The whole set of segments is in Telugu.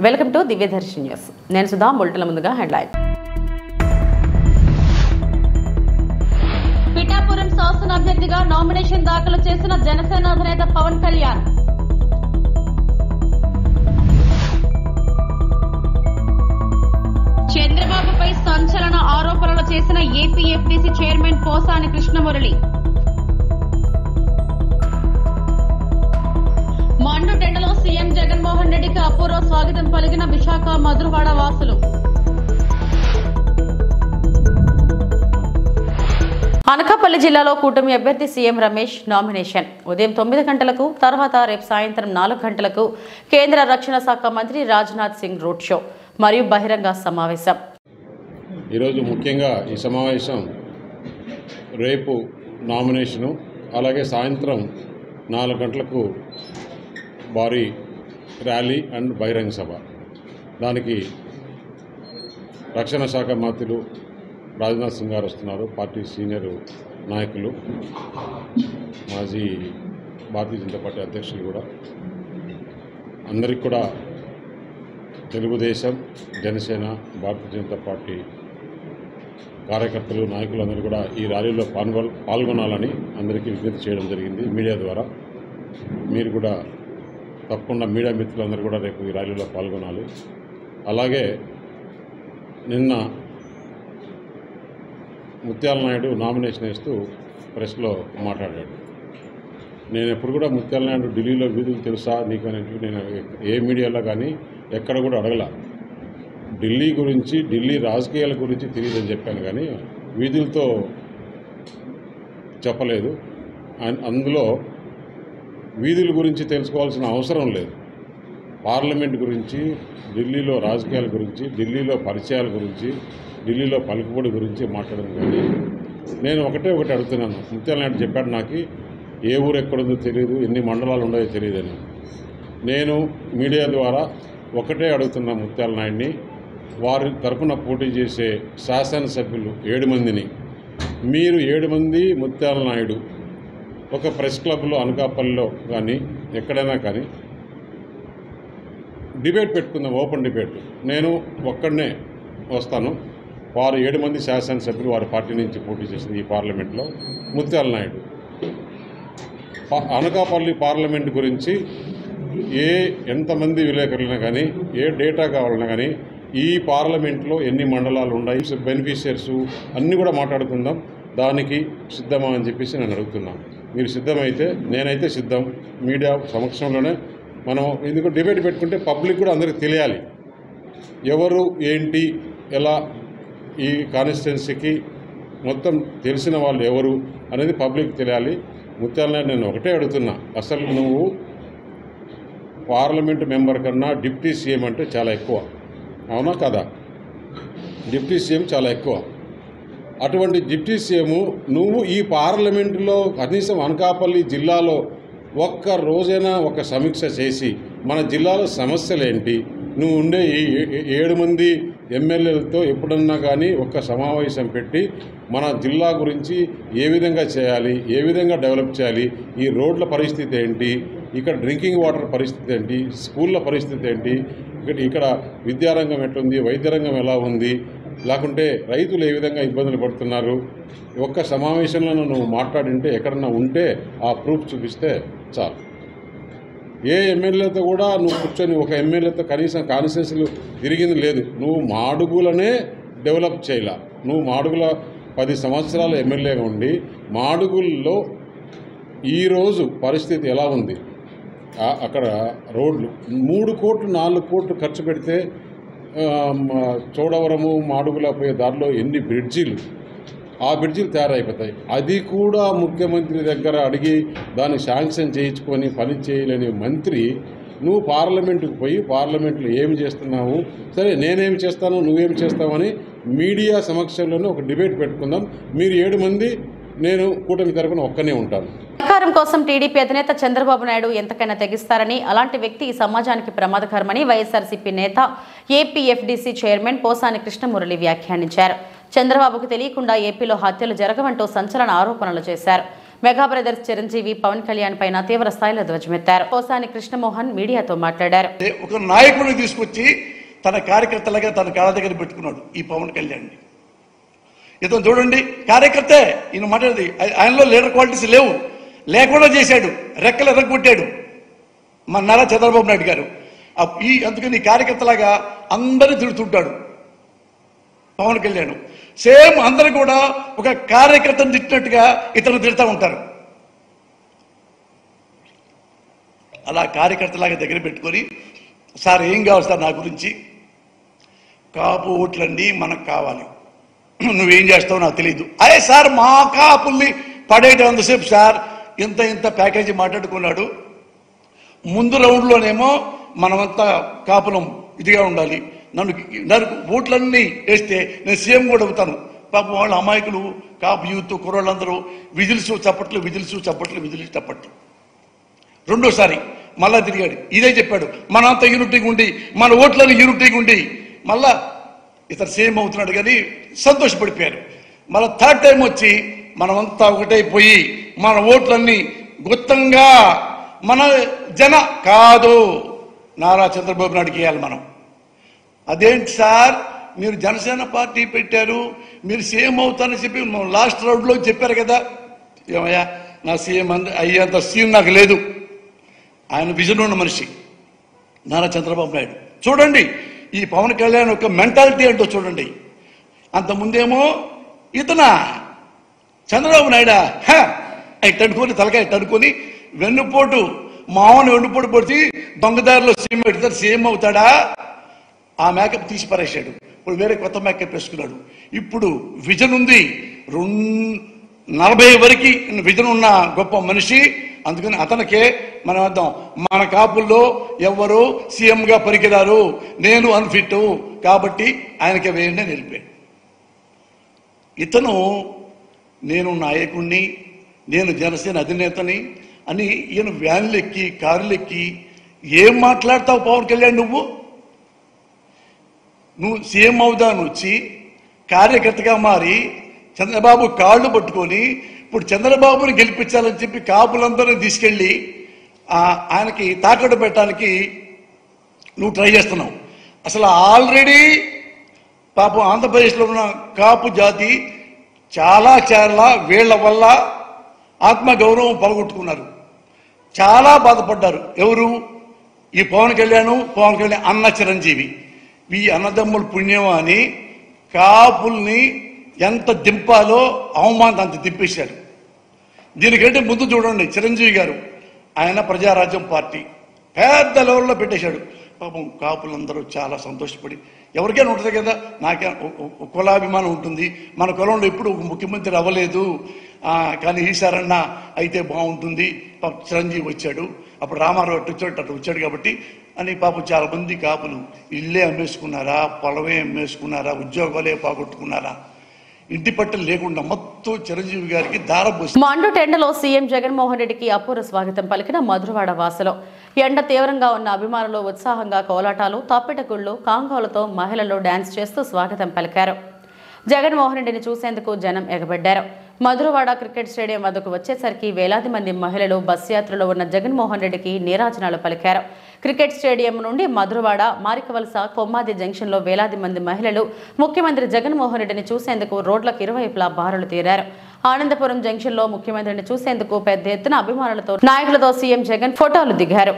Welcome to దివ్యదర్శి news. నేను సుధా. బులెటిన్ల ముందుగా హెడ్లైన్. పిఠాపురం శాసన అభ్యర్థిగా నామినేషన్ దాఖలు చేసిన జనసేన అధినేత పవన్ కళ్యాణ్. చంద్రబాబుపై సంచలన ఆరోపణలు చేసిన ఏపీఎఫ్డీసీ చైర్మన్ పోసాని కృష్ణమురళి. మండుటెండలో సీఎం జగన్మోహన్ రెడ్డికి అపూర్వ స్వాగతం పలికిన విశాఖ మధురవాడ వాసులు. అనకాపల్లి జిల్లాలో కూటమి అభ్యర్థి సీఎం రమేష్ నామినేషన్ ఉదయం 9 గంటలకు, తర్వాత రేపు సాయంత్రం 4 గంటలకు కేంద్ర రక్షణ శాఖ మంత్రి రాజ్నాథ్ సింగ్ రోడ్ షో మరియు బహిరంగ సమావేశం. ఈరోజు ముఖ్యంగా ఈ సమావేశం రేపు నామినేషను, అలాగే సాయంత్రం 4 గంటలకు భారీ ర్యాలీ అండ్ బహిరంగ సభ. దానికి రక్షణ శాఖ మంత్రులు రాజ్నాథ్ సింగ్ గారు వస్తున్నారు, పార్టీ సీనియర్ నాయకులు, మాజీ భారతీయ జనతా పార్టీ అధ్యక్షులు కూడా. అందరికీ కూడా తెలుగుదేశం, జనసేన, భారతీయ జనతా పార్టీ కార్యకర్తలు, నాయకులందరూ కూడా ఈ ర్యాలీలో పాల్గొనాలని అందరికీ విజ్ఞప్తి చేయడం జరిగింది మీడియా ద్వారా. మీరు కూడా తప్పకుండా మీడియా మిత్రులందరూ కూడా రేపు ఈ ర్యాలీలో పాల్గొనాలి. అలాగే నిన్న ముత్యాల నాయుడు నామినేషన్ వేస్తూ ప్రెస్లో మాట్లాడాడు. నేను ఎప్పుడు కూడా ముత్యాల నాయుడు ఢిల్లీలో వీధులు తెలుసా నీకు అనేవి నేను ఏ మీడియాలో కానీ ఎక్కడ కూడా అడగల. ఢిల్లీ గురించి, ఢిల్లీ రాజకీయాల గురించి తెలియదని చెప్పాను కానీ వీధులతో చెప్పలేదు. అందులో వీధుల గురించి తెలుసుకోవాల్సిన అవసరం లేదు. పార్లమెంట్ గురించి, ఢిల్లీలో రాజకీయాల గురించి, ఢిల్లీలో పరిచయాల గురించి, ఢిల్లీలో పలుకుబడి గురించి మాట్లాడడం కానీ నేను ఒకటి అడుగుతున్నాను. ముత్యాల నాయుడు చెప్పాడు నాకు ఏ ఊరు ఎక్కడుందో తెలియదు, ఎన్ని మండలాలు ఉన్నాయో తెలియదని. నేను మీడియా ద్వారా ఒకటే అడుగుతున్నా ముత్యాల నాయుడిని, వారి తరఫున పోటీ చేసే శాసనసభ్యులు 7 మందిని, మీరు 7 మంది ముత్యాల నాయుడు ఒక ప్రెస్ క్లబ్లో అనకాపల్లిలో కానీ ఎక్కడైనా కానీ డిబేట్ పెట్టుకుందాం, ఓపెన్ డిబేట్. నేను ఒక్కడనే వస్తాను. వారు 7 మంది శాసనసభ్యులు వారి పార్టీ నుంచి పోటీ చేసింది ఈ పార్లమెంట్లో. ముత్యాల నాయుడు అనకాపల్లి పార్లమెంట్ గురించి ఎంతమంది విలేకరులైనా కానీ, ఏ డేటా కావాలన్నా కానీ, ఈ పార్లమెంట్లో ఎన్ని మండలాలు ఉన్నాయి, బెనిఫిషియర్స్ అన్నీ కూడా మాట్లాడుకుందాం. దానికి సిద్ధమా అని చెప్పేసి నేను అడుగుతున్నాను. మీరు సిద్ధమైతే నేనైతే సిద్ధం. మీడియా సమక్షంలోనే మనం ఎందుకు డిబేట్ పెట్టుకుంటే పబ్లిక్ కూడా అందరికీ తెలియాలి ఎవరు ఏంటి ఎలా, ఈ కాన్స్టిట్యున్సీకి మొత్తం తెలిసిన వాళ్ళు ఎవరు అనేది పబ్లిక్ తెలియాలి. ముత్యాల నేను ఒకటే అడుగుతున్నా, అసలు నువ్వు పార్లమెంటు మెంబర్ కన్నా డిప్యూటీ సీఎం అంటే చాలా ఎక్కువ, అవునా కదా? డిప్యూటీ సీఎం చాలా ఎక్కువ. అటువంటి డిప్యూటీ సీఎం నువ్వు ఈ పార్లమెంటులో కనీసం అనకాపల్లి జిల్లాలో ఒక్క రోజైనా ఒక సమీక్ష చేసి మన జిల్లాలో సమస్యలేంటి, నువ్వు ఉండే ఈ 7 మంది ఎమ్మెల్యేలతో ఎప్పుడన్నా కానీ ఒక సమావేశం పెట్టి మన జిల్లా గురించి ఏ విధంగా చేయాలి, ఏ విధంగా డెవలప్ చేయాలి, ఈ రోడ్ల పరిస్థితి ఏంటి, ఇక్కడ డ్రింకింగ్ వాటర్ పరిస్థితి ఏంటి, స్కూళ్ళ పరిస్థితి ఏంటి, ఇక్కడ విద్యారంగం ఎట్లుంది, వైద్యరంగం ఎలా ఉంది, లేకుంటే రైతులు ఏ విధంగా ఇబ్బందులు పడుతున్నారు, ఒక్క సమావేశంలో నువ్వు మాట్లాడింటే ఎక్కడన్నా ఉంటే ఆ ప్రూఫ్ చూపిస్తే చాలు. ఏ ఎమ్మెల్యేతో కూడా నువ్వు కూర్చొని ఒక ఎమ్మెల్యేతో కనీసం కాన్స్టిట్యున్సీలు తిరిగింది లేదు. నువ్వు మాడుగులనే డెవలప్ చేయాల. నువ్వు మాడుగుల 10 సంవత్సరాల ఎమ్మెల్యేగా ఉండి మాడుగుల్లో ఈరోజు పరిస్థితి ఎలా ఉంది, అక్కడ రోడ్లు 3 కోట్లు 4 కోట్లు ఖర్చు పెడితే చోడవరము మాడుగుల పోయే దారిలో ఎన్ని బ్రిడ్జీలు, ఆ బ్రిడ్జీలు తయారైపోతాయి. అది కూడా ముఖ్యమంత్రి దగ్గర అడిగి దాన్ని శాంక్షన్ చేయించుకొని పని చేయలేని మంత్రి నువ్వు పార్లమెంటుకు పోయి పార్లమెంట్లో ఏమి చేస్తున్నావు, సరే నేనేమి చేస్తాను నువ్వేం చేస్తావని మీడియా సమక్షంలోనే ఒక డిబేట్ పెట్టుకుందాం. మీరు 7 మంది, నేను కూటమి తరపున ఒక్కనే ఉంటాను. అధికారం కోసం టీడీపీ అధినేత చంద్రబాబు నాయుడు ఎంతకైనా తెగిస్తారని, అలాంటి వ్యక్తి ఈ సమాజానికి ప్రమాదకరమని వైఎస్ఆర్సీపీ నేత, ఏపీఎఫ్డీసీ చైర్మన్ పోసాని కృష్ణమురళి వ్యాఖ్యానించారు. చంద్రబాబుకు తెలియకుండా ఏపీలో హత్యలు జరగవంటూ సంచలన ఆరోపణలు చేశారు. మెగా బ్రదర్స్ చిరంజీవి పవన్ కళ్యాణ్ పైన తీవ్ర స్థాయిలో ధ్వజమెత్తారు. పోసాని కృష్ణమోహన్ మీడియాతో మాట్లాడారు. ఒక నాయకుడిని తీసుకొచ్చి తన కార్యకర్తలుగా తన కాళ్ళ దగ్గర పెట్టుకున్నాడు ఈ పవన్ కళ్యాణ్. ఇతను చూడండి కార్యకర్తే, ఈయన మాట్లాడేది ఆయనలో లీడర్ క్వాలిటీస్ లేవు, లేకుండా చేశాడు, రెక్కలు ఎర్రగొట్టాడు మన నారా చంద్రబాబు నాయుడు గారు. అందుకని కార్యకర్తలాగా అందరినీ తిడుతుంటాడు పవన్ కళ్యాణ్. సేమ్ అందరూ కూడా ఒక కార్యకర్తను తిట్టినట్టుగా ఇతను తిడతా ఉంటారు. అలా కార్యకర్తలాగా దగ్గర పెట్టుకొని, సార్ ఏం కావాలి సార్ నా గురించి, కాపు ఓట్లన్నీ మనకు కావాలి, నువ్వేం చేస్తావో నాకు తెలియదు. అదే సార్ మా కాపుల్ని పడేయటం అంతసేపు సార్ ఇంత ప్యాకేజీ మాట్లాడుకున్నాడు. ముందు రౌండ్లోనేమో మనమంతా కాపులం ఇదిగా ఉండాలి, నన్ను ఓట్లన్నీ వేస్తే నేను సీఎం కూడా అవుతాను. పాపం వాళ్ళ అమాయకులు కాపు యూత్ కుర్రోళ్ళందరూ విజిల్స్ చప్పట్లు రెండోసారి మళ్ళా తిరిగాడు, ఇదే చెప్పాడు, మనంతా యూనిటీగా ఉండి మన ఓట్లని యూనిటీగా ఉండి మళ్ళా ఇతను సీఎం అవుతున్నాడు కానీ సంతోషపడిపోయారు. మళ్ళీ థర్డ్ టైం వచ్చి మనమంతా ఒకటైపోయి మన ఓట్లన్నీ గుత్తంగా మన జన కాదు నారా చంద్రబాబు నాయుడుకి వేయాలి మనం. అదేంటి సార్ మీరు జనసేన పార్టీ పెట్టారు, మీరు సీఎం అవుతారని చెప్పి లాస్ట్ రౌండ్లో చెప్పారు కదా. ఏమయ్యా నా సీఎం అయ్యేంత సీఎం నాకు లేదు. ఆయన విజన్ ఉన్న మనిషి నారా చంద్రబాబు నాయుడు. చూడండి ఈ పవన్ కళ్యాణ్ యొక్క మెంటాలిటీ ఏంటో చూడండి. అంతకుముందేమో ఇతనా చంద్రబాబు నాయుడా ఇట్టనుకొని తలకాయ ఇట్టనుకొని వెన్నుపోటు మామూలు వెన్నుపోటు పొడిచి దొంగదారిలో సీఎం పెడతారు, సీఎం అవుతాడా? ఆ మేకప్ తీసి పరేశాడు. ఇప్పుడు వేరే కొత్త మేకప్ వేసుకున్నాడు. ఇప్పుడు విజన్ ఉంది, 40 వరకు విజన్ ఉన్న గొప్ప మనిషి. అందుకని అతనికే మనం అర్థం, మన కాపుల్లో ఎవరు సీఎంగా పనికిరారు, నేను అన్ఫిట్ కాబట్టి ఆయనకే వేయండి అని వెళ్ళిపోయాడు. ఇతను నేను నాయకుణ్ణి, నేను జనసేన అధినేతని అని ఈయన వ్యాన్లు ఎక్కి కారులు ఎక్కి ఏం మాట్లాడతావు పవన్ కళ్యాణ్? నువ్వు సీఎం అవుదాను వచ్చి కార్యకర్తగా మారి చంద్రబాబు కాళ్ళు పట్టుకొని ఇప్పుడు చంద్రబాబుని గెలిపించాలని చెప్పి కాపులందరినీ తీసుకెళ్ళి ఆయనకి తాకట్టు పెట్టడానికి నువ్వు ట్రై చేస్తున్నావు. అసలు ఆల్రెడీ పాపం ఆంధ్రప్రదేశ్లో ఉన్న కాపు జాతి చాలా వీళ్ల వల్ల ఆత్మగౌరవం పోగొట్టుకున్నారు, చాలా బాధపడ్డారు. ఎవరు? ఈ పవన్ కళ్యాణ్ అన్న చిరంజీవి. ఈ అన్నదమ్ముల పుణ్యం అని కాపుల్ని ఎంత దింపాలో అవమానం అంత దింపేశాడు. దీనికంటే ముందు చూడండి చిరంజీవి గారు, ఆయన ప్రజారాజ్యం పార్టీ పెద్ద లెవెల్లో పెట్టేశాడు. పాపం కాపులందరూ చాలా సంతోషపడి, ఎవరికైనా ఉంటుంది కదా, నాకే కులాభిమానం ఉంటుంది, మన కులంలో ఎప్పుడు ఒక ముఖ్యమంత్రి అవ్వలేదు కానీ ఈసారన్నా అయితే బాగుంటుంది. పాపం చిరంజీవి వచ్చాడు, అప్పుడు రామారావు అటు వచ్చాడు కాబట్టి అని పాపం చాలా మంది కాపులు ఇల్లే అమ్మేసుకున్నారా, పొలమే అమ్మేసుకున్నారా, ఉద్యోగాలే పోగొట్టుకున్నారా, ఇంటి పట్టలు లేకుండా మొత్తం చిరంజీవి గారికి దారపోసి. మండు టెండలో సీఎం జగన్మోహన్ రెడ్డికి అపూర్వ స్వాగతం పలికిన మధురవాడ వాసులు. ఎండ తీవ్రంగా ఉన్న అభిమానులు ఉత్సాహంగా కోలాటాలు, తప్పెటగుళ్ళు, కాంగాలతో మహిళలు డాన్స్ చేస్తూ స్వాగతం పలికారు. జగన్మోహన్ రెడ్డిని చూసేందుకు జనం ఎగబడ్డారు. మధురవాడ క్రికెట్ స్టేడియం వద్దకు వచ్చేసరికి వేలాది మంది మహిళలు బస్ యాత్రలో ఉన్న జగన్మోహన్ రెడ్డికి నీరాజనాలు పలికారు. క్రికెట్ స్టేడియం నుండి మధురవాడ, మారికవలస, కొమ్మాది జంక్షన్లో వేలాది మంది మహిళలు ముఖ్యమంత్రి జగన్మోహన్ రెడ్డిని చూసేందుకు రోడ్లకు ఇరువైపులా బారులు తీరారు. ఆనందపురం జంక్షన్లో ముఖ్యమంత్రిని చూసేందుకు పెద్ద ఎత్తున అభిమానులతో, నాయకులతో సీఎం జగన్ ఫోటోలు దిగారు.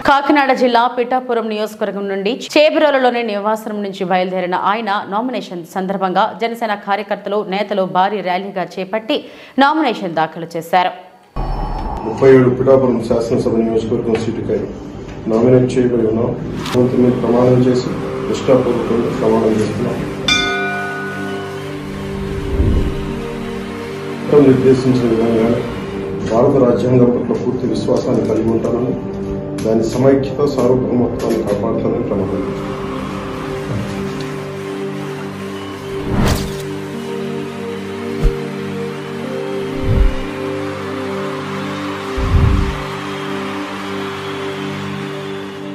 కాకినాడ జిల్లా పిఠాపురం నియోజకవర్గం నుండి చేబ్రోలులోని నివాసం నుంచి బయలుదేరిన ఆయన నామినేషన్ సందర్భంగా జనసేన కార్యకర్తలు నేతలు భారీ ర్యాలీగా చేపట్టి నామినేషన్ దాఖలు చేశారు. 37 పిఠాపురం శాసనసభ నియోజకవర్గం సీటుకై నామినేట్ చేయబడి ఉన్నాం. మీద ప్రమాణం చేసి నిష్ఠాపూర్వకంగా ప్రమాణం చేస్తున్నాం. నిర్దేశించిన విధంగానే భారత రాజ్యాంగం పట్ల పూర్తి విశ్వాసాన్ని కలిగి ఉంటానని, దాని సమైక్యత సార్వభౌమత్వాన్ని కాపాడుతానని ప్రమాణం చేస్తున్నాం.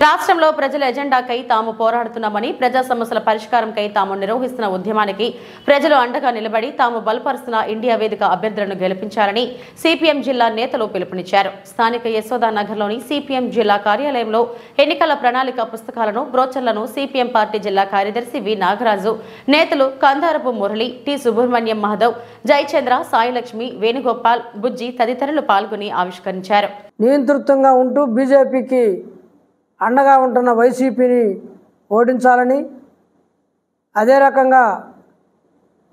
రాష్ట్రంలో ప్రజల ఎజెండాకై తాము పోరాడుతున్నామని, ప్రజా సమస్యల పరిష్కారంకై తాము నిర్వహిస్తున్న ఉద్యమానికి ప్రజలు అండగా నిలబడి తాము బలపరుస్తున్న ఇండియా వేదిక అభ్యర్థులను గెలిపించాలని సిపిఎం జిల్లా నేతలు పిలుపునిచ్చారు. స్థానిక యశోదానగర్లోని సిపిఎం జిల్లా కార్యాలయంలో ఎన్నికల ప్రణాళిక పుస్తకాలను, బ్రోచర్లను సిపిఎం పార్టీ జిల్లా కార్యదర్శి వి నాగరాజు, నేతలు కందారపు మురళి, టి సుబ్రహ్మణ్యం మాధవ్, జయచంద్ర, సాయిలక్ష్మి, వేణుగోపాల్, బుజ్జి తదితరులు పాల్గొని ఆవిష్కరించారు. నియంతృత్వంగా ఉంటూ బీజేపీకి అండగా ఉంటున్న వైసీపీని ఓడించాలని, అదే రకంగా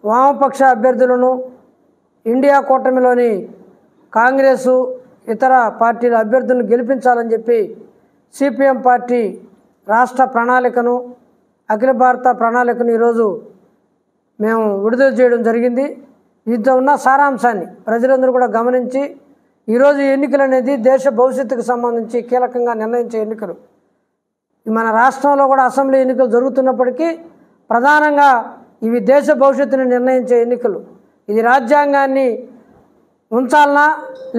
వామపక్ష అభ్యర్థులను, ఇండియా కూటమిలోని కాంగ్రెసు ఇతర పార్టీల అభ్యర్థులను గెలిపించాలని చెప్పి సిపిఎం పార్టీ రాష్ట్ర ప్రణాళికను, అఖిల భారత ప్రణాళికను ఈరోజు మేము విడుదల చేయడం జరిగింది. దీంతో ఉన్న సారాంశాన్ని ప్రజలందరూ కూడా గమనించి, ఈరోజు ఎన్నికలు అనేది దేశ భవిష్యత్తుకు సంబంధించి కీలకంగా నిర్ణయించే ఎన్నికలు. మన రాష్ట్రంలో కూడా అసెంబ్లీ ఎన్నికలు జరుగుతున్నప్పటికీ ప్రధానంగా ఇవి దేశ భవిష్యత్తును నిర్ణయించే ఎన్నికలు. ఇది రాజ్యాంగాన్ని ఉంచాలనా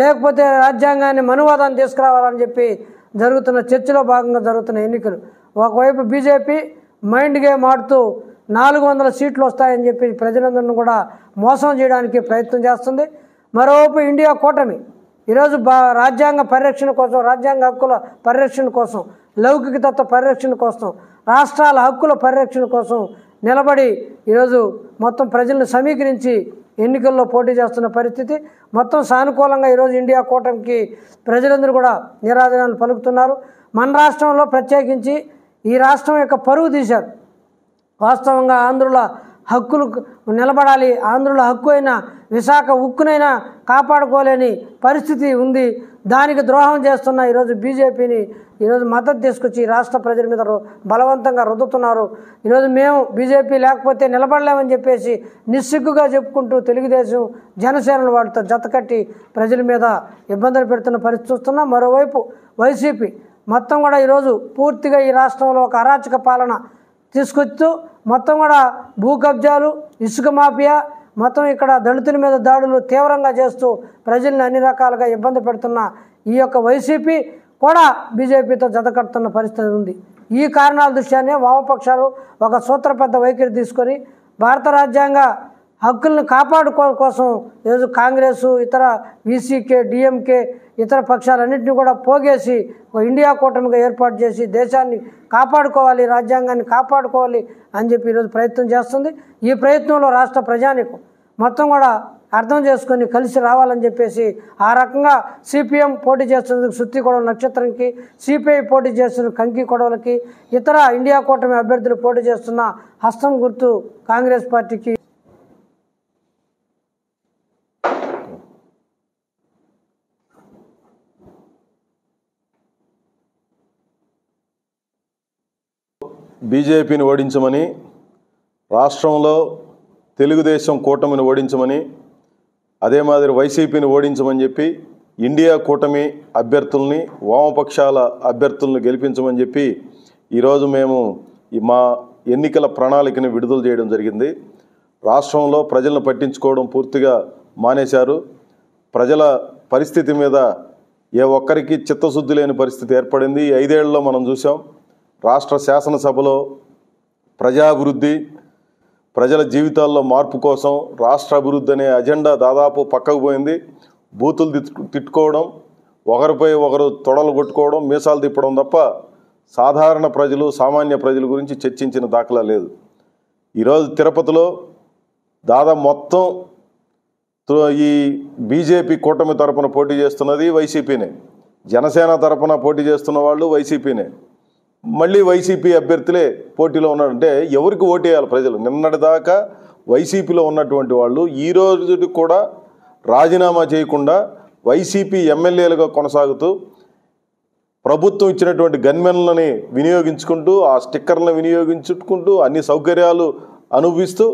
లేకపోతే రాజ్యాంగాన్ని మనువాదాన్ని తీసుకురావాలని చెప్పి జరుగుతున్న చర్చలో భాగంగా జరుగుతున్న ఎన్నికలు. ఒకవైపు బీజేపీ మైండ్ గేమ్ ఆడుతూ 400 సీట్లు వస్తాయని చెప్పి ప్రజలందరినీ కూడా మోసం చేయడానికి ప్రయత్నం చేస్తుంది. మరోవైపు ఇండియా కూటమి ఈరోజు రాజ్యాంగ పరిరక్షణ కోసం, రాజ్యాంగ హక్కుల పరిరక్షణ కోసం, లౌకిక తత్వ పరిరక్షణ కోసం, రాష్ట్రాల హక్కుల పరిరక్షణ కోసం నిలబడి ఈరోజు మొత్తం ప్రజలను సమీకరించి ఎన్నికల్లో పోటీ చేస్తున్న పరిస్థితి. మొత్తం సానుకూలంగా ఈరోజు ఇండియా కూటమికి ప్రజలందరూ కూడా నిరాదరణలు పలుకుతున్నారు. మన రాష్ట్రంలో ప్రత్యేకించి ఈ రాష్ట్రం యొక్క పరువు తీశారు. వాస్తవంగా ఆంధ్రుల హక్కులు నిలబడాలి, ఆంధ్రుల హక్కు అయిన విశాఖ ఉక్కునైనా కాపాడుకోలేని పరిస్థితి ఉంది. దానికి ద్రోహం చేస్తున్న ఈరోజు బీజేపీని ఈరోజు మద్దతు తీసుకొచ్చి రాష్ట్ర ప్రజల మీద బలవంతంగా రుద్దుతున్నారు. ఈరోజు మేము బీజేపీ లేకపోతే నిలబడలేమని చెప్పేసి నిస్సిగ్గుగా చెప్పుకుంటూ తెలుగుదేశం, జనసేనలు వాటితో జతకట్టి ప్రజల మీద ఇబ్బందులు పెడుతున్న పరిస్థితి చూస్తున్నాం. మరోవైపు వైసీపీ మొత్తం కూడా ఈరోజు పూర్తిగా ఈ రాష్ట్రంలో ఒక అరాచక పాలన తీసుకొస్తూ మొత్తం కూడా భూ కబ్జాలు, ఇసుక మాఫియా, మొత్తం ఇక్కడ దళితుల మీద దాడులు తీవ్రంగా చేస్తూ ప్రజల్ని అన్ని రకాలుగా ఇబ్బంది పెడుతున్న ఈ యొక్క వైసీపీ కూడా బీజేపీతో జతకడుతున్న పరిస్థితి ఉంది. ఈ కారణాల దృష్ట్యానే వామపక్షాలు ఒక సూత్రబద్ధ వైఖరి తీసుకొని భారత రాజ్యాంగ హక్కులను కాపాడుకోవడం కోసం ఈరోజు కాంగ్రెసు, ఇతర వీసీకే, డిఎంకే, ఇతర పక్షాలన్నింటినీ కూడా పోగేసి ఒక ఇండియా కూటమిగా ఏర్పాటు చేసి దేశాన్ని కాపాడుకోవాలి, రాజ్యాంగాన్ని కాపాడుకోవాలి అని చెప్పి ఈరోజు ప్రయత్నం చేస్తుంది. ఈ ప్రయత్నంలో రాష్ట్ర ప్రజానికం మొత్తం కూడా అర్థం చేసుకొని కలిసి రావాలని చెప్పేసి ఆ రకంగా సిపిఎం పోటీ చేస్తున్నందుకు సుత్తి కొడవల నక్షత్రంకి, సిపిఐ పోటీ చేస్తున్న కంకి కొడవలకి, ఇతర ఇండియా కూటమి అభ్యర్థులు పోటీ చేస్తున్న హస్తం గుర్తు కాంగ్రెస్ పార్టీకి బీజేపీని ఓడించమని, రాష్ట్రంలో తెలుగుదేశం కూటమిని ఓడించమని, అదే మాదిరి వైసీపీని ఓడించమని చెప్పి ఇండియా కూటమి అభ్యర్థుల్ని, వామపక్షాల అభ్యర్థులను గెలిపించమని చెప్పి ఈరోజు మేము మా ఎన్నికల ప్రణాళికని విడుదల చేయడం జరిగింది. రాష్ట్రంలో ప్రజలను పట్టించుకోవడం పూర్తిగా మానేశారు. ప్రజల పరిస్థితి మీద ఏ ఒక్కరికి చిత్తశుద్ధి లేని పరిస్థితి ఏర్పడింది. 5 ఏళ్లలో మనం చూసాం. రాష్ట్ర శాసనసభలో ప్రజాభివృద్ధి, ప్రజల జీవితాల్లో మార్పు కోసం రాష్ట్ర అభివృద్ధి అనే అజెండా దాదాపు పక్కకు పోయింది. బూతులు తిట్టుకోవడం, ఒకరిపై ఒకరు తొడలు కొట్టుకోవడం, మీసాలు తిప్పడం తప్ప సాధారణ ప్రజలు, సామాన్య ప్రజల గురించి చర్చించిన దాఖలా లేదు. ఈరోజు తిరుపతిలో దాదాపు మొత్తం ఈ బీజేపీ కూటమి తరపున పోటీ చేస్తున్నది వైసీపీనే. జనసేన తరపున పోటీ చేస్తున్న వాళ్ళు వైసీపీనే, మళ్ళీ వైసీపీ అభ్యర్థులే పోటీలో ఉన్నారంటే ఎవరికి ఓటేయాలి ప్రజలు? నిన్నటిదాకా వైసీపీలో ఉన్నటువంటి వాళ్ళు ఈ రోజుకి కూడా రాజీనామా చేయకుండా వైసీపీ ఎమ్మెల్యేలుగా కొనసాగుతూ ప్రభుత్వం ఇచ్చినటువంటి గన్మెన్లని వినియోగించుకుంటూ, ఆ స్టిక్కర్లను వినియోగించుకుంటూ, అన్ని సౌకర్యాలు అనుభవిస్తూ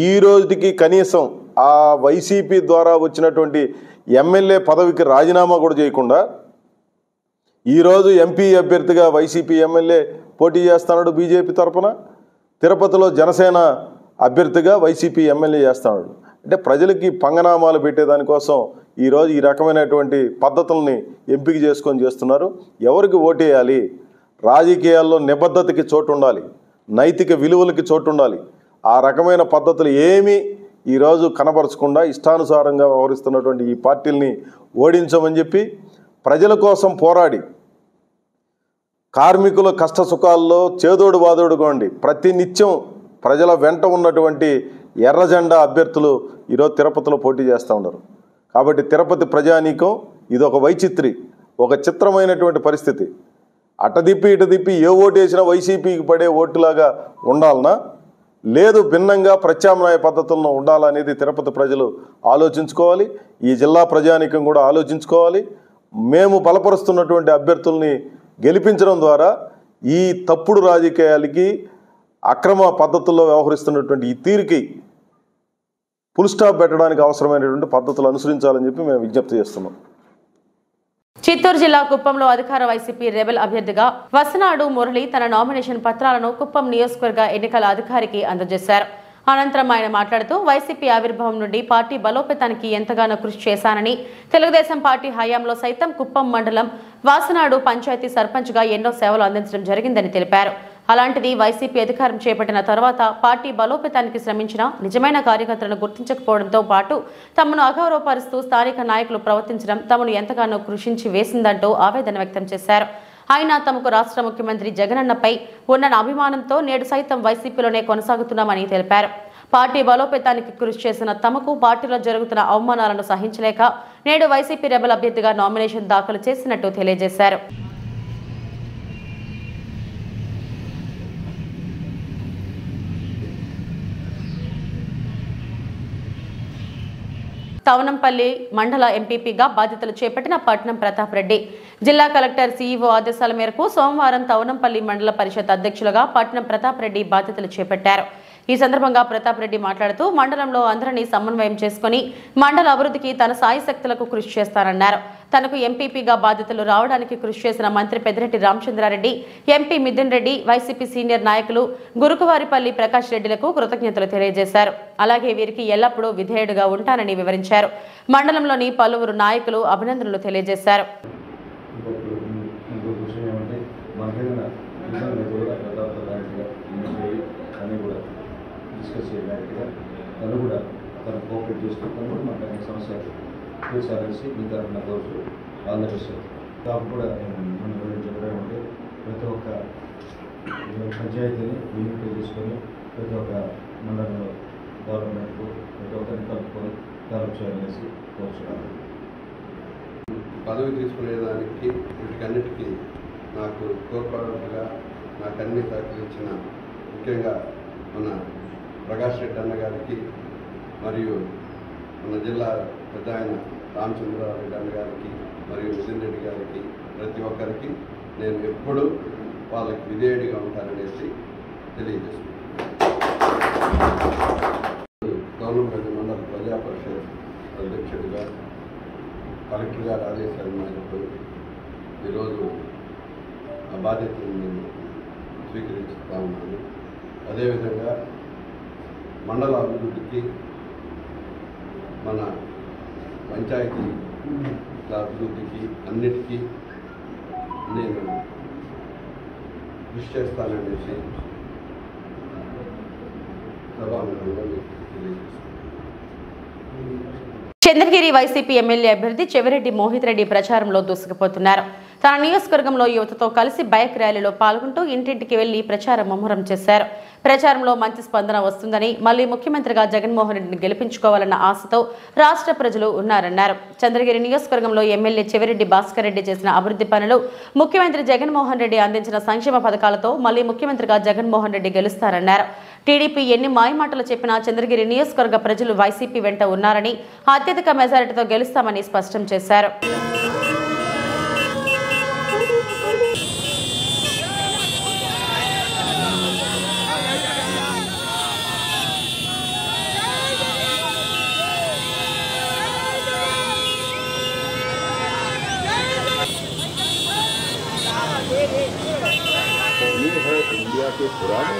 ఈ రోజుకి కనీసం ఆ వైసీపీ ద్వారా వచ్చినటువంటి ఎమ్మెల్యే పదవికి రాజీనామా కూడా చేయకుండా ఈరోజు ఎంపీ అభ్యర్థిగా వైసీపీ ఎమ్మెల్యే పోటీ చేస్తున్నాడు బీజేపీ తరఫున, తిరుపతిలో జనసేన అభ్యర్థిగా వైసీపీ ఎమ్మెల్యే చేస్తున్నాడు. అంటే ప్రజలకి పంగనామాలు పెట్టేదానికోసం ఈరోజు ఈ రకమైనటువంటి పద్ధతుల్ని ఎంపిక చేసుకొని చేస్తున్నారు. ఎవరికి ఓటేయాలి? రాజకీయాల్లో నిబద్ధతకి చోటు ఉండాలి, నైతిక విలువలకి చోటు ఉండాలి. ఆ రకమైన పద్ధతులు ఏమీ ఈరోజు కనబరచకుండా ఇష్టానుసారంగా వ్యవహరిస్తున్నటువంటి ఈ పార్టీల్ని ఓడించమని చెప్పి ప్రజల కోసం పోరాడి కార్మికుల కష్ట సుఖాల్లో చేదోడు వాదోడుగా ఉండి ప్రతి నిత్యం ప్రజల వెంట ఉన్నటువంటి ఎర్ర జెండా అభ్యర్థులు ఈరోజు తిరుపతిలో పోటీ చేస్తూ ఉన్నారు. కాబట్టి తిరుపతి ప్రజానీకం ఇదొక వైచిత్రి, ఒక చిత్రమైనటువంటి పరిస్థితి. అటదిప్పి ఇటదిప్పి ఏ ఓటు వేసినా వైసీపీకి పడే ఓటులాగా ఉండాలనా, లేదు భిన్నంగా ప్రత్యామ్నాయ పద్ధతుల్లో ఉండాలనేది తిరుపతి ప్రజలు ఆలోచించుకోవాలి. ఈ జిల్లా ప్రజానీకం కూడా ఆలోచించుకోవాలి. మేము బలపరుస్తున్నటువంటి అభ్యర్థుల్ని గెలిపించడం ద్వారా ఈ తప్పుడు రాజకీయాలకి, అక్రమ పద్ధతుల్లో వ్యవహరిస్తున్నటువంటి ఈ తీరుకి ఫుల్ స్టాప్ పెట్టడానికి అవసరమైనటువంటి పద్ధతులు అనుసరించాలని చెప్పి మేము విజ్ఞప్తి చేస్తున్నాం. చిత్తూరు జిల్లా కుప్పంలో అధికార వైసీపీ రెబెల్ అభ్యర్థిగా వసనాడు మురళి తన నామినేషన్ పత్రాలను కుప్పం నియోజకవర్గ ఎన్నికల అధికారికి అందజేశారు. అనంతరం ఆయన మాట్లాడుతూ వైసీపీ ఆవిర్భావం నుండి పార్టీ బలోపేతానికి ఎంతగానో కృషి చేశానని, తెలుగుదేశం పార్టీ హయాంలో సైతం కుప్పం మండలం వాసనాడు పంచాయతీ సర్పంచ్గా ఎన్నో సేవలు అందించడం జరిగిందని తెలిపారు. అలాంటిది వైసీపీ అధికారం చేపట్టిన తర్వాత పార్టీ బలోపేతానికి శ్రమించిన నిజమైన కార్యకర్తలను గుర్తించకపోవడంతో పాటు తమను అగౌరవపరుస్తూ స్థానిక నాయకులు ప్రవర్తించడం తమను ఎంతగానో కృషించి వేసిందంటూ ఆవేదన వ్యక్తం చేశారు. ఆయన తమకు రాష్ట్ర ముఖ్యమంత్రి జగనన్నపై ఉన్న అభిమానంతో నేడు సైతం వైసీపీలోనే కొనసాగుతున్నామని తెలిపారు. పార్టీ బలోపేతానికి కృషి చేసిన తమకు పార్టీలో జరుగుతున్న అవమానాలను సహించలేక నేడు వైసీపీ రెబెల్ అభ్యర్థిగా నామినేషన్ దాఖలు చేసినట్టు తెలియజేశారు. తవనంపల్లి మండల ఎంపీపీగా బాధ్యతలు చేపట్టిన పట్నం ప్రతాప్ రెడ్డి జిల్లా కలెక్టర్ సీఈఓ ఆదేశాల మేరకు సోమవారం తవనంపల్లి మండల పరిషత్ అధ్యక్షులుగా పట్నం ప్రతాప్ రెడ్డి బాధ్యతలు చేపట్టారు. ఈ సందర్భంగా ప్రతాప్ రెడ్డి మాట్లాడుతూ మండలంలో అందరినీ సమన్వయం చేసుకుని మండల అభివృద్ధికి తన సాయశక్తులకు కృషి చేస్తారన్నారు. తనకు ఎంపీపీగా బాధ్యతలు రావడానికి కృషి చేసిన మంత్రి పెద్దిరెడ్డి రామచంద్రారెడ్డి, ఎంపీ మిథున్ రెడ్డి, వైసీపీ సీనియర్ నాయకులు గురుకువారిపల్లి ప్రకాష్ రెడ్డిలకు కృతజ్ఞతలు తెలియజేశారు. అలాగే వీరికి ఎల్లప్పుడూ విధేయుడుగా ఉంటానని వివరించారు. మండలంలోని పలువురు నాయకులు అభినందనలు తెలియజేశారు. తను కూడా తను కోఆపరేట్ చేస్తూ తను కూడా మాకు అనే సమస్య చూసారేసి మిగతా నా రోజు వాళ్ళ విషయం కాపు కూడా మనం చెప్పామంటే ప్రతి ఒక్క పంచాయతీని యూనిట్ చేసుకొని ప్రతి ఒక్క మండలంలో గవర్నమెంట్కు ప్రతి ఒక్కరిని కలుపుకొని డెవలప్ చేయాలనేసి కోరుచున్నాను. పదవి తీసుకునేదానికి వీటికన్నిటికీ నాకు తోడ్పడగా నాకు అన్ని సహకరించిన ముఖ్యంగా మన ప్రకాష్ రెడ్డి అన్న గారికి మరియు మన జిల్లా పెద్ద ఆయన రామచంద్రారెడ్డి అన్న గారికి మరియు మిథున్ రెడ్డి గారికి ప్రతి ఒక్కరికి నేను ఎప్పుడూ వాళ్ళకి విధేయుడిగా ఉంటాననేసి తెలియజేస్తున్నాను. గవర్నమెంట్ మండల ప్రజా పరిషత్ అధ్యక్షుడిగా కలెక్టర్ గారు ఆదేశాల మేరకు ఈరోజు ఆ బాధ్యతను నేను స్వీకరిస్తూ ఉన్నాను. అదేవిధంగా మండల అభివృద్ధికి మన పంచాయతీ అభివృద్ధికి అన్నిటికీ నేను కృషి చేస్తాననేసి సభాముఖంగా మీకు తెలియజేస్తాను. చంద్రగిరి వైసీపీ ఎమ్మెల్యే అభ్యర్థి చెవిరెడ్డి మోహిత్ రెడ్డి ప్రచారంలో దూసుకుపోతున్నారు. తన నియోజకవర్గంలో యువతతో కలిసి బైక్ ర్యాలీలో పాల్గొంటూ ఇంటింటికి వెళ్లి ప్రచారం ముమ్మరం చేశారు. ప్రచారంలో మంచి స్పందన వస్తుందని, మళ్లీ ముఖ్యమంత్రిగా జగన్మోహన్ రెడ్డిని గెలిపించుకోవాలన్న ఆశతో రాష్ట్ర ప్రజలు ఉన్నారన్నారు. చంద్రగిరి నియోజకవర్గంలో ఎమ్మెల్యే చెవిరెడ్డి భాస్కర్ రెడ్డి చేసిన అభివృద్ధి పనులు, ముఖ్యమంత్రి జగన్మోహన్ రెడ్డి అందించిన సంక్షేమ పథకాలతో మళ్లీ ముఖ్యమంత్రిగా జగన్మోహన్ రెడ్డి గెలుస్తారన్నారు. టీడీపీ ఎన్ని మాయమాటలు చెప్పినా చంద్రగిరి నియోజకవర్గ ప్రజలు వైసీపీ వెంట ఉన్నారని, అత్యధిక మెజారిటీతో గెలుస్తామని స్పష్టం చేశారు. ये है इंडिया के पुराने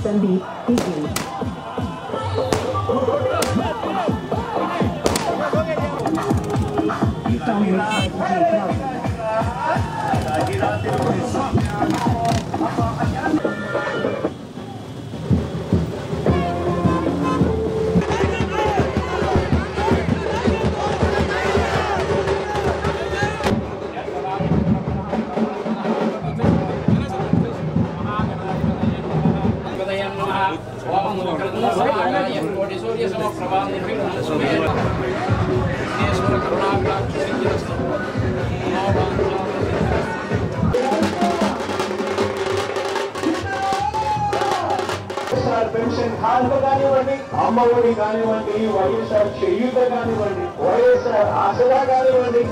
संदीप పెన్షన్ కానుక కానివ్వండి, అమ్మఒడి కానివ్వండి, వైఎస్ఆర్ చేయూత కానివ్వండి, వైఎస్ఆర్ ఆసరా కానివ్వండి,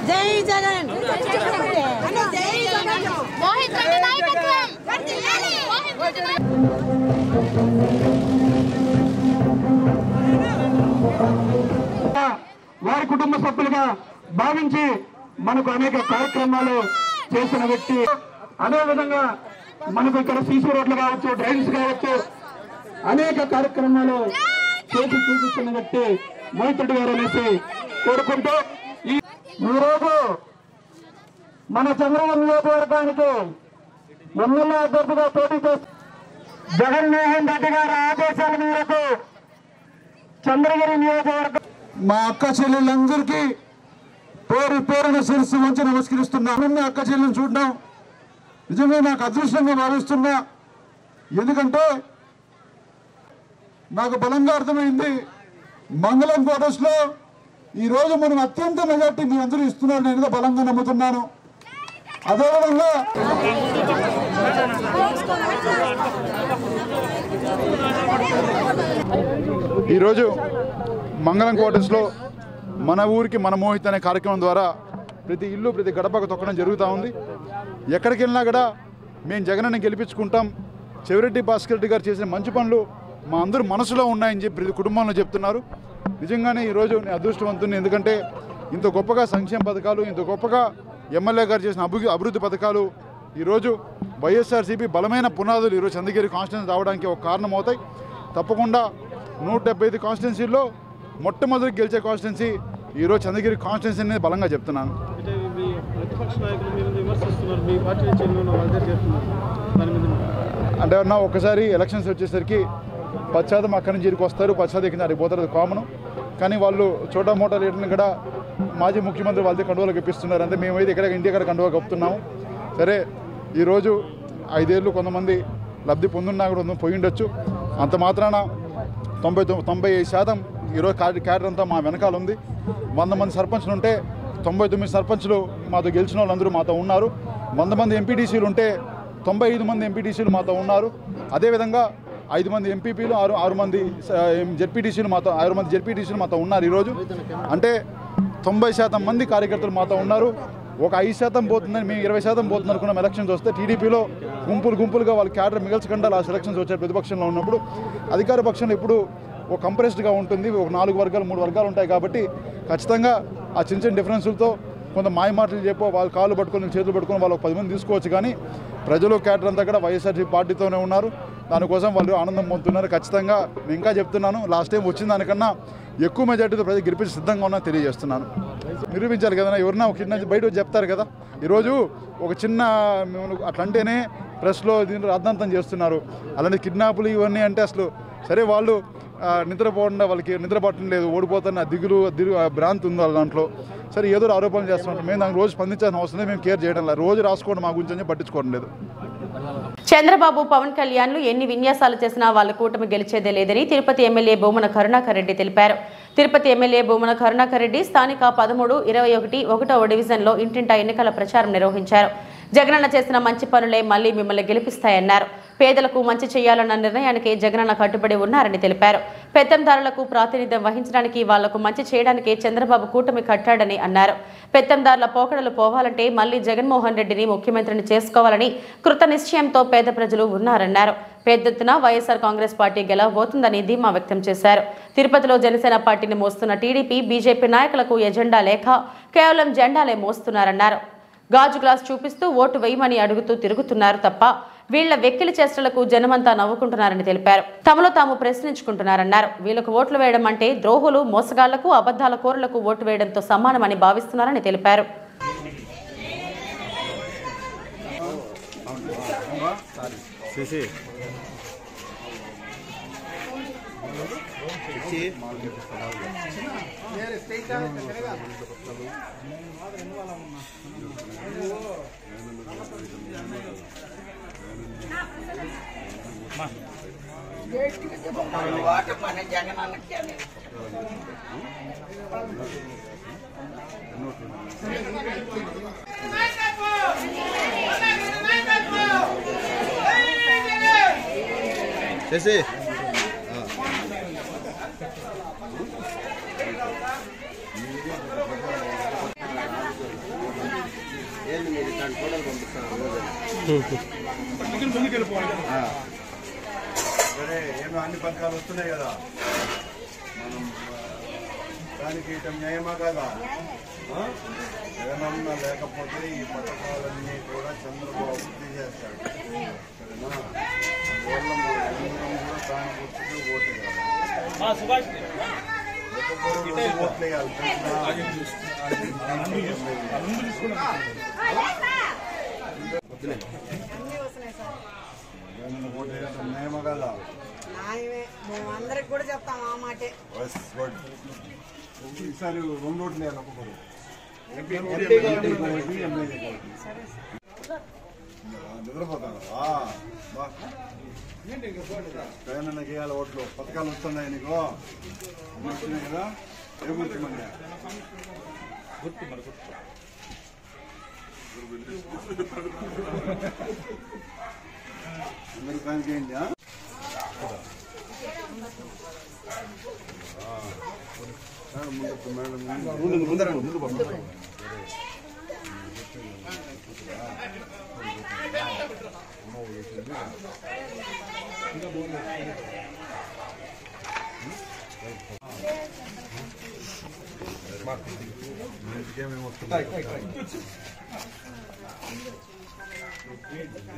జై జగన్ వారి కుటుంబ సభ్యులుగా భావించి మనకు అనేక కార్యక్రమాలు చేసిన వ్యక్తి. అదేవిధంగా మనకు ఇక్కడ సీసీ రోడ్లు కావచ్చు, డ్రైన్స్ కావచ్చు, అనేక కార్యక్రమాలు చేసి చూపిస్తున్న వ్యక్తి మైత్రుడి గారు అనేసి కోరుకుంటూ ఈరోజు మన చంద్రగిరి నియోజకవర్గానికి ఎమ్మెల్యే అభ్యర్థిగా పోటీ చేసి జగన్మోహన్ రెడ్డి గారి ఆదేశాల మేరకు చంద్రగిరి నియోజకవర్గం మా అక్క చెల్లెళ్ళందరికీ పేరు పేరున శిరస్సు వంచి నమస్కరిస్తున్నాను. అక్క చెల్లెలను చూడడం నిజంగా నాకు అదృష్టంగా భావిస్తున్నా. ఎందుకంటే నాకు బలంగా అర్థమైంది, మంగళం క్వార్టర్స్లో ఈరోజు మనం అత్యంత మెజార్టీ మీ అందరూ ఇస్తున్నారు, నేను బలంగా నమ్ముతున్నాను. అదేవిధంగా ఈరోజు మంగళం క్వార్టర్స్లో మన ఊరికి మన మోహిత్ అనే కార్యక్రమం ద్వారా ప్రతి ఇల్లు ప్రతి గడపకు తొక్కడం జరుగుతూ ఉంది. ఎక్కడికి వెళ్ళినా కూడా మేము జగనని గెలిపించుకుంటాం, చెవిరెడ్డి భాస్కర్ రెడ్డి గారు చేసిన మంచి పనులు మా అందరూ మనసులో ఉన్నాయని చెప్పి ప్రతి కుటుంబంలో చెప్తున్నారు. నిజంగానే ఈరోజు నేను అదృష్టవంతుని, ఎందుకంటే ఇంత గొప్పగా సంక్షేమ పథకాలు, ఇంత గొప్పగా ఎమ్మెల్యే గారు చేసిన అభివృద్ధి పథకాలు ఈరోజు వైఎస్ఆర్సీపీ బలమైన పునాదులు ఈరోజు చంద్రగిరి కాన్స్టిట్యున్సీ రావడానికి ఒక కారణం అవుతాయి. తప్పకుండా 175 కాన్స్టిట్యున్సీల్లో మొట్టమొదటి గెలిచే కాన్స్టిట్యున్సీ ఈరోజు చంద్రగిరి కాన్స్టిట్యున్సీ అనేది బలంగా చెప్తున్నాను. అంటే అన్నా ఒకసారి ఎలక్షన్స్ వచ్చేసరికి 10% అక్కడి నుంచి ఇక్కడికి వస్తారు, 10% ఇక్కడ అడిగిపోతారు, అది కామను. కానీ వాళ్ళు చోటా మోటా లీటర్ని కూడా మాజీ ముఖ్యమంత్రి వాళ్ళతో కండువాలు కప్పిస్తున్నారు. అంటే మేమైతే ఇక్కడ ఇండియా కండువా కప్పుతున్నాము. సరే ఈరోజు 5 ఏళ్ళు కొంతమంది లబ్ధి పొందున్నా కూడా పోయి ఉండొచ్చు. అంత మాత్రాన 90% ఈరోజు క్యాడర్ అంతా మా వెనకాల ఉంది. 100 మంది సర్పంచ్లు ఉంటే 99 సర్పంచ్లు మాతో గెలిచిన వాళ్ళందరూ మాతో ఉన్నారు. 100 మంది ఎంపీటీసీలు ఉంటే 95 మంది ఎంపీటీసీలు మాతో ఉన్నారు. అదేవిధంగా 5 మంది ఎంపీపీలు 6 మంది జెడ్పీటీసీలు మాతో 6 మంది జెడ్పీటీసీలు మాతో ఉన్నారు. ఈరోజు అంటే 90% మంది కార్యకర్తలు మాతో ఉన్నారు. ఒక 5% పోతుందని మేము 20% పోతుంది అనుకున్నాం. ఎలక్షన్స్ వస్తే టీడీపీలో గుంపులుగా వాళ్ళ క్యాడర్ మిగల్చకుండా ఆ సెలక్షన్స్ వచ్చే ప్రతిపక్షంలో ఉన్నప్పుడు అధికార పక్షంలో ఇప్పుడు ఒక కంప్రెస్డ్గా ఉంటుంది. ఒక 4 వర్గాలు 3 వర్గాలు ఉంటాయి కాబట్టి ఖచ్చితంగా ఆ చిన్న డిఫరెన్సులతో కొంత మాయ మాటలు చెప్పో వాళ్ళు కాళ్ళు పట్టుకొని చేతులు పట్టుకొని వాళ్ళు 10 మంది తీసుకోవచ్చు. కానీ ప్రజలు క్యాడర్ అంతా కూడా వైఎస్ఆర్సీపీ పార్టీతోనే ఉన్నారు. దానికోసం వాళ్ళు ఆనందం పొందుతున్నారు. ఖచ్చితంగా నేను ఇంకా చెప్తున్నాను, లాస్ట్ టైం వచ్చిన దానికన్నా ఎక్కువ మెజార్టీతో ప్రజలు గెలిపించి సిద్ధంగా ఉన్నా తెలియజేస్తున్నాను. నిరూపించాలి కదా, ఎవరన్నా ఒక కింద బయట చెప్తారు కదా. ఈరోజు ఒక చిన్న అట్లంటేనే ప్రెస్లో దీంట్లో అర్థాంతం చేస్తున్నారు. అలాంటి కిడ్నాపులు ఇవన్నీ అంటే అసలు సరే వాళ్ళు నిద్రపోకుండా వాళ్ళకి నిద్ర పట్టడం లేదు, ఓడిపోతున్న దిగులు భ్రాంతి ఉంది వాళ్ళ దాంట్లో. సరే ఏదో ఆరోపణలు చేస్తున్నట్టు మేము దానికి రోజు స్పందించాల్సిన అవసరం లేదు. మేము కేర్ చేయడం లేదు, రోజు రాసుకోవడం మా గురించి పట్టించుకోవడం లేదు. చంద్రబాబు పవన్ కళ్యాణ్లు ఎన్ని విన్యాసాలు చేసినా వాళ్ళ కూటమి గెలిచేదే లేదని తిరుపతి ఎమ్మెల్యే భూమన కరుణాకర్ రెడ్డి తెలిపారు. తిరుపతి ఎమ్మెల్యే భూమన కరుణాకర్ రెడ్డి స్థానిక 13, 21, 1వ డివిజన్లో ఇంటింటా ఎన్నికల ప్రచారం నిర్వహించారు. జగనన్న చేసిన మంచి పనులే మళ్లీ మిమ్మల్ని గెలిపిస్తాయన్నారు. పేదలకు మంచి చేయాలన్న నిర్ణయానికి జగనన్న కట్టుబడి ఉన్నారని తెలిపారు. పెత్తందారులకు ప్రాతినిధ్యం వహించడానికి వాళ్లకు మంచి చేయడానికి చంద్రబాబు కూటమి కట్టాడని అన్నారు. పెత్తందారుల పోకడలు పోవాలంటే మళ్లీ జగన్మోహన్ రెడ్డిని ముఖ్యమంత్రిని చేసుకోవాలని కృత నిశ్చయంతో పేద ప్రజలు ఉన్నారన్నారు. పెద్ద ఎత్తున వైఎస్ఆర్ కాంగ్రెస్ పార్టీ గెలవబోతుందని ధీమా వ్యక్తం చేశారు. తిరుపతిలో జనసేన పార్టీని మోస్తున్న టీడీపీ, బీజేపీ నాయకులకు ఎజెండా లేక కేవలం జెండాలే మోస్తున్నారన్నారు. గాజు గ్లాస్ చూపిస్తూ ఓటు వేయమని అడుగుతూ తిరుగుతున్నారు తప్ప వీళ్ల వెక్కిలి చేష్టలకు జనమంతా నవ్వుకుంటున్నారని తెలిపారు. తమలో తాము ప్రశ్నించుకుంటున్నారన్నారు. వీళ్లకు ఓట్లు వేయడం అంటే ద్రోహులు, మోసగాళ్లకు, అబద్ధాల కోరులకు ఓటు వేయడంతో సమానమని భావిస్తున్నారని తెలిపారు. సరే ఏమో అన్ని పథకాలు వస్తున్నాయి కదా, మనం దానికి న్యాయమా కదా. జగనన్న లేకపోతే ఈ పథకాలన్నీ కూడా చంద్రబాబు తీసేస్తాడు. సరేనా? అందువల్ల మనం కూడా దాని గుర్తుకు ఓటేయాలి. ఓట్లేయాలి. ఓటేయడం న్యాయమా కదా? మేమందరికి కూడా చెప్తాం ఆ మాటే. ఈసారి 2 ఓట్లు వేయాలి ఒక్కొక్కరు. నిద్రపోతాను జగనన్నకి వేయాలి ఓట్లు. పథకాలు వస్తున్నాయి నీకు వస్తున్నాయి కదా. ఏ గుర్తు మంది అందరూ కానికి ఏంటి ముందర ముందు ఏమేమి వస్తున్నాయి?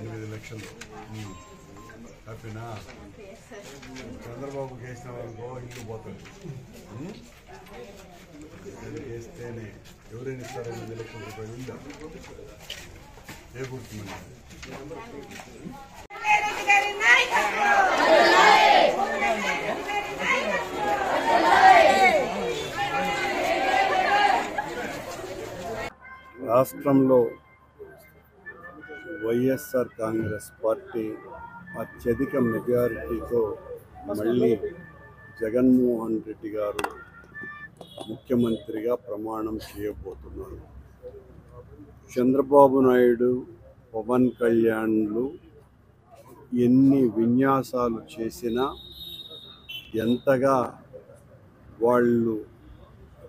8 లక్షలు హ్యాపీనా? చంద్రబాబుకి వేసిన వాళ్ళకో ఇల్లు పోతుంది. వేస్తేనే ఎవరైనా ఇస్తారో 8 లక్షల రూపాయలు ఉందా? ఏ గుర్తుందండి? రాష్ట్రంలో వైఎస్ఆర్ కాంగ్రెస్ పార్టీ అత్యధిక మెజారిటీతో మళ్ళీ జగన్మోహన్ రెడ్డి గారు ముఖ్యమంత్రిగా ప్రమాణం చేయబోతున్నారు. చంద్రబాబు నాయుడు పవన్ కళ్యాణ్లు ఎన్ని విన్యాసాలు చేసినా, ఎంతగా వాళ్ళు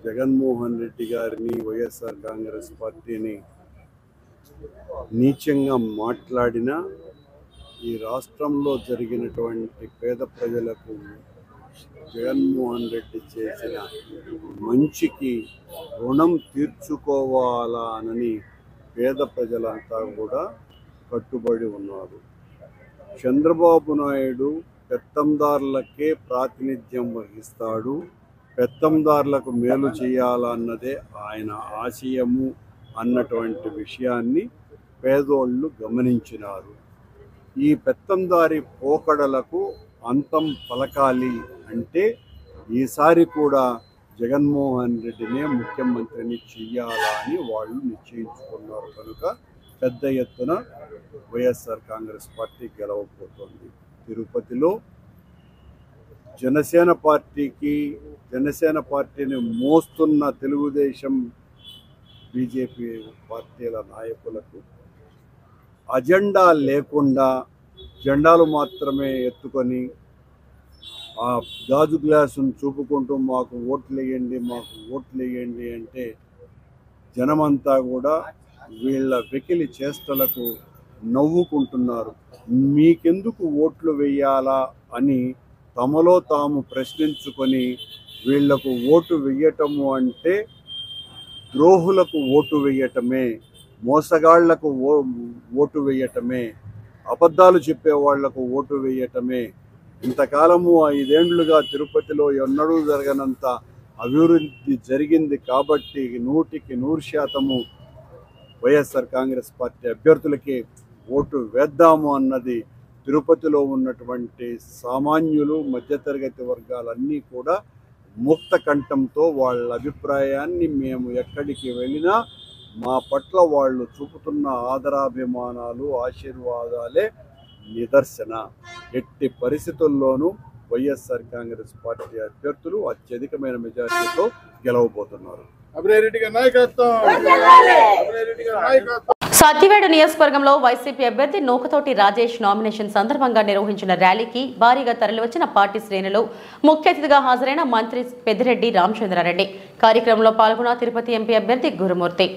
జగన్మోహన్ రెడ్డి గారిని, వైఎస్ఆర్ కాంగ్రెస్ పార్టీని నీచంగా మాట్లాడినా, ఈ రాష్ట్రంలో జరిగినటువంటి పేద ప్రజలకు జగన్మోహన్ రెడ్డి చేసిన మంచికి రుణం తీర్చుకోవాలని పేద ప్రజలంతా కూడా కట్టుబడి ఉన్నారు. చంద్రబాబు నాయుడు పెత్తందారులకే ప్రాతినిధ్యం వహిస్తాడు, పెత్తందారులకు మేలు చేయాలన్నదే ఆయన ఆశయము అన్నటువంటి విషయాన్ని పేదోళ్ళు గమనించినారు. ఈ పెత్తందారి పోకడలకు అంతం పలకాలి అంటే ఈసారి కూడా జగన్మోహన్ రెడ్డినే ముఖ్యమంత్రిని చెయ్యాలని వాళ్ళు నిశ్చయించుకున్నారు. కనుక పెద్ద ఎత్తున వైఎస్ఆర్ కాంగ్రెస్ పార్టీ గెలవబోతోంది. తిరుపతిలో జనసేన పార్టీని మోస్తున్న తెలుగుదేశం, బీజేపీ పార్టీల నాయకులకు అజెండా లేకుండా జెండాలు మాత్రమే ఎత్తుకొని ఆ గాజు గ్లాసును చూపుకుంటూ మాకు ఓట్లు వేయండి అంటే జనమంతా కూడా వీళ్ళ వెకిలి చేష్టలకు నవ్వుకుంటున్నారు. మీకెందుకు ఓట్లు వేయాలా అని తమలో తాము ప్రశ్నించుకొని వీళ్లకు ఓటు వేయటము అంటే ద్రోహులకు ఓటు వేయటమే, మోసగాళ్లకు ఓటు వేయటమే, అబద్ధాలు చెప్పేవాళ్లకు ఓటు వేయటమే. ఇంతకాలము 5 ఏళ్లుగా తిరుపతిలో ఎన్నడూ జరగనంత అభివృద్ధి జరిగింది కాబట్టి 100% వైఎస్ఆర్ కాంగ్రెస్ పార్టీ అభ్యర్థులకే ఓటు వేద్దాము అన్నది తిరుపతిలో ఉన్నటువంటి సామాన్యులు, మధ్యతరగతి వర్గాలన్నీ కూడా ముక్త కంఠంతో వాళ్ళ అభిప్రాయాన్ని మేము ఎక్కడికి వెళ్ళినా మా పట్ల వాళ్ళు చూపుతున్న ఆదరాభిమానాలు, ఆశీర్వాదాలే నిదర్శన. ఎట్టి పరిస్థితుల్లోనూ వైఎస్ఆర్ కాంగ్రెస్ పార్టీ అభ్యర్థులు అత్యధికమైన మెజారిటీతో గెలవబోతున్నారు. సత్యవేడు నియోజకవర్గంలో వైసీపీ అభ్యర్థి నూకతోటి రాజేష్ నామినేషన్ సందర్భంగా నిర్వహించిన ర్యాలీకి భారీగా తరలివచ్చిన పార్టీ శ్రేణులు, ముఖ్య అతిథిగా హాజరైన మంత్రి పెద్దిరెడ్డి రామచంద్రారెడ్డి. కార్యక్రమంలో పాల్గొన్న తిరుపతి ఎంపీ అభ్యర్థి గురుమూర్తి.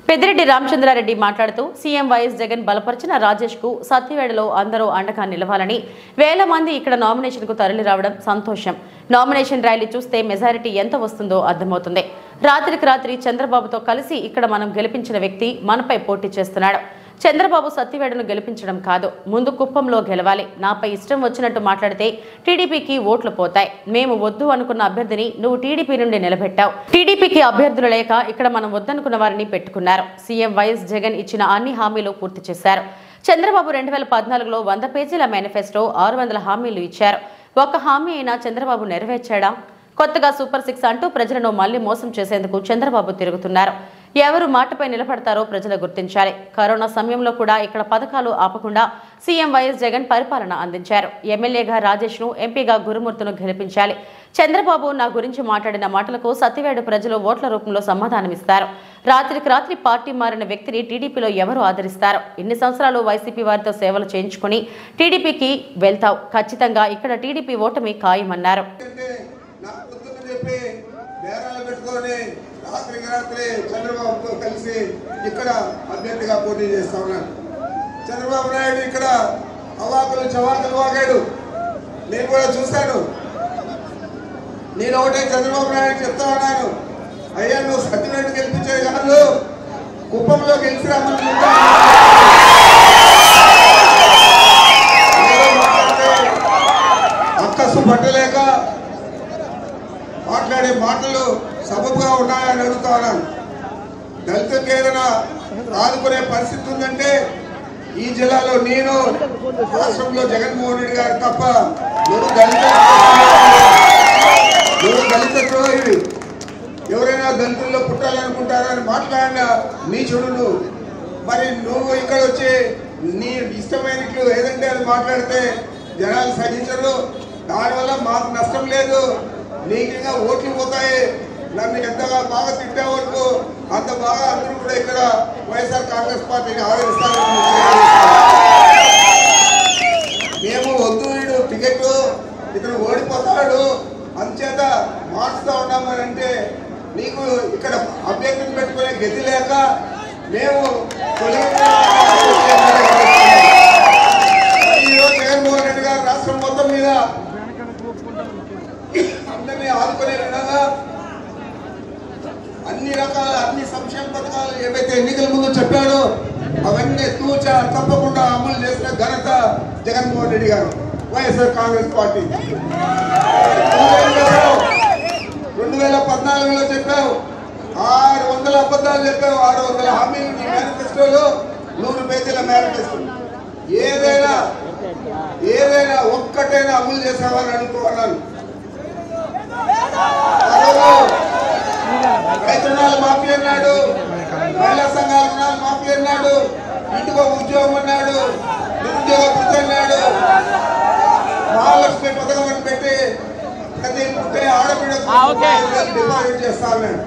పెద్దిరెడ్డి రామచంద్రారెడ్డి మాట్లాడుతూ సీఎం వైఎస్ జగన్ బలపరిచిన రాజేష్ కు సత్యవేడలో అందరూ అండగా నిలవాలని, వేల మంది ఇక్కడ నామినేషన్ కు తరలి రావడం సంతోషం. నామినేషన్ ర్యాలీ చూస్తే మెజారిటీ ఎంత వస్తుందో అర్థమవుతుంది. రాత్రికి రాత్రి చంద్రబాబుతో కలిసి ఇక్కడ మనం గెలిపించిన వ్యక్తి మనపై పోటీ చేస్తున్నాడు. చంద్రబాబు సత్యవేడను గెలిపించడం కాదు, ముందు కుప్పంలో గెలవాలి. నాపై ఇష్టం వచ్చినట్టు మాట్లాడితే టీడీపీకి ఓట్లు పోతాయి. మేము వద్దు అనుకున్న అభ్యర్థిని నువ్వు టీడీపీ నుండి నిలబెట్టావు. టీడీపీకి అభ్యర్థులు లేక ఇక్కడ మనం వద్దనుకున్న వారిని పెట్టుకున్నారు. సీఎం వైఎస్ జగన్ ఇచ్చిన అన్ని హామీలు పూర్తి చేశారు. చంద్రబాబు 2014లో 100 పేజీల మేనిఫెస్టో 600 హామీలు ఇచ్చారు. ఒక్క హామీ అయినా చంద్రబాబు నెరవేర్చాడా? కొత్తగా సూపర్ 6 అంటూ ప్రజలను మళ్లీ మోసం చేసేందుకు చంద్రబాబు తిరుగుతున్నారు. ఎవరు మాటపై నిలబడతారో ప్రజలు గుర్తించాలి. కరోనా సమయంలో కూడా ఇక్కడ పథకాలు ఆపకుండా సీఎం వైఎస్ జగన్ పరిపాలన అందించారు. ఎమ్మెల్యేగా రాజేష్ ను, ఎంపీగా గురుమూర్తిను గెలిపించాలి. చంద్రబాబు నా గురించి మాట్లాడిన మాటలకు సత్యవేడు ప్రజలు ఓట్ల రూపంలో సమాధానమిస్తారు. రాత్రికి రాత్రి పార్టీ మారిన వ్యక్తిని టీడీపీలో ఎవరు ఆదరిస్తారు? ఇన్ని సంవత్సరాలు వైసీపీ వారితో సేవలు చేయించుకుని టీడీపీకి వెళ్తావు. ఖచ్చితంగా ఇక్కడ టీడీపీ ఓటమి ఖాయమన్నారు. రాత్రి చంద్రబాబుతో కలిసి ఇక్కడ అభ్యర్థిగా పోటీ చేస్తా ఉన్నాను. చంద్రబాబు నాయుడు ఇక్కడ అవాకులు చవాకులు వాగాడు, నేను కూడా చూశాను. నేను ఒకటే చంద్రబాబు నాయుడు చెప్తా ఉన్నాను, అయ్యా నువ్వు సత్యవేడు గెలిపించే కాదు, కుప్పంలో గెలిచి రమ్మని అక్కసు పట్టలేక మాట్లాడే మాటలు సబబుగా ఉన్నాయని అడుగుతా ఉన్నాను. దళితులకు ఏదైనా ఆదుకునే పరిస్థితి ఉందంటే ఈ జిల్లాలో నేను, రాష్ట్రంలో జగన్మోహన్ రెడ్డి గారు తప్ప నువ్వు దళిత ద్రోహి, ఎవరైనా దళితుల్లో పుట్టాలనుకుంటారని మాట్లాడిన నీచుడు నువ్వు. మరి నువ్వు ఇక్కడ వచ్చి నీ ఇష్టమైనట్లు ఏదంటే అది మాట్లాడితే జనాలు సహించరు. దానివల్ల మాకు నష్టం లేదు, నీకు ఇంకా ఓట్లు పోతాయి. నన్ను ఎంతగా బాగా తిట్టే వరకు అంత బాగా అందరూ కూడా ఇక్కడ వైఎస్ఆర్ కాంగ్రెస్ పార్టీని ఆదరిస్తారని మేము వద్దు వీడు టికెట్ ఇతను ఓడిపోతాడు అంచేత మార్చుతా ఉన్నామని అంటే నీకు ఇక్కడ అభ్యర్థిని పెట్టుకునే గతి లేక మేము ఈరోజు జగన్మోహన్ రెడ్డి గారు రాష్ట్రం మొత్తం మీద అందరినీ ఆదుకునే విధంగా అన్ని రకాల అన్ని సంక్షేమ పథకాలు ఏవైతే ఎన్నికల ముందు చెప్పాడో అవన్నీ తూచా తప్పకుండా అమలు చేసిన ఘనత జగన్మోహన్ రెడ్డి గారు వైఎస్ఆర్ కాంగ్రెస్ పార్టీ 2014లో చెప్పావు 600 అబద్ధాలు చెప్పావు 600 హామీలు నీ మేనిఫెస్టోలో 100 పేజీల మేనిఫెస్టో ఏదైనా ఒక్కటైనా అమలు చేసావని అనుకోవాలని రైతు రుణాలు మాఫీ అన్నాడు, మహిళా సంఘాల రుణాలు మాఫీ అన్నాడు, ఇంటికో ఉద్యోగం అన్నాడు, నిరుద్యోగ వృత్తి అన్నాడు, మహాలక్ష్మి పథకం అని పెట్టి ప్రతి పుట్టే ఆడపిడకు డిపాజిట్ చేస్తా అన్నాడు.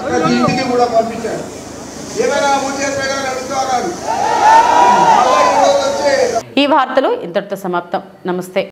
ప్రతి ఇంటికి కూడా పంపించాడు. ఏమైనా అమలు చేస్తాడని అడుగుతున్నారు. ఈ వార్తలు ఇంతటితో సమాప్తం. నమస్తే.